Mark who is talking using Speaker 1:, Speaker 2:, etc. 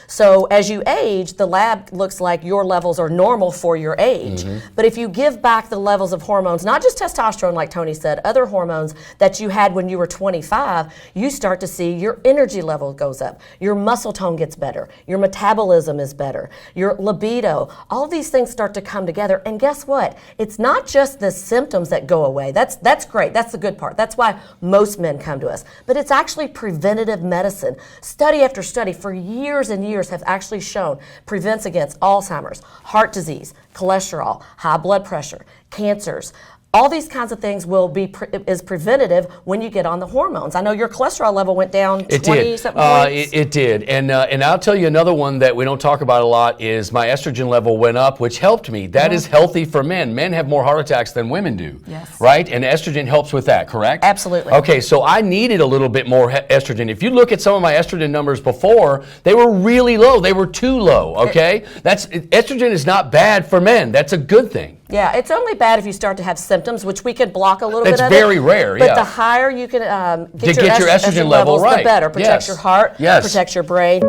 Speaker 1: So as you age, the lab looks like your levels are normal for your age. But if you give back the levels of hormones, not just testosterone like Tony said, other hormones that you had when you were 25, you start to see your energy level goes up, your muscle tone gets better, your metabolism is better, your libido, all these things start to come together. And guess what? It's not just the symptoms that go away. That's great. That's the good part. That's why most men come to us. But it's actually preventative medicine. Study after study for years and years have actually shown prevents against Alzheimer's, heart disease, cholesterol, high blood pressure, cancers. All these kinds of things will be is preventative when you get on the hormones. I know your cholesterol level went down 20-something points.
Speaker 2: It did. And I'll tell you another one that we don't talk about a lot is my estrogen level went up, which helped me. That is healthy for men. Men have more heart attacks than women do.
Speaker 1: Yes.
Speaker 2: Right? And estrogen helps with that, correct?
Speaker 1: Absolutely.
Speaker 2: Okay, so I needed a little bit more estrogen. If you look at some of my estrogen numbers before, they were really low. They were too low, okay? Estrogen is not bad for men. That's a good thing.
Speaker 1: Yeah, it's only bad if you start to have symptoms, which we can block a little bit of it.
Speaker 2: That's very rare,
Speaker 1: But the higher you can get your
Speaker 2: estrogen level
Speaker 1: levels,
Speaker 2: right.
Speaker 1: the better. Protects your heart, protects your brain.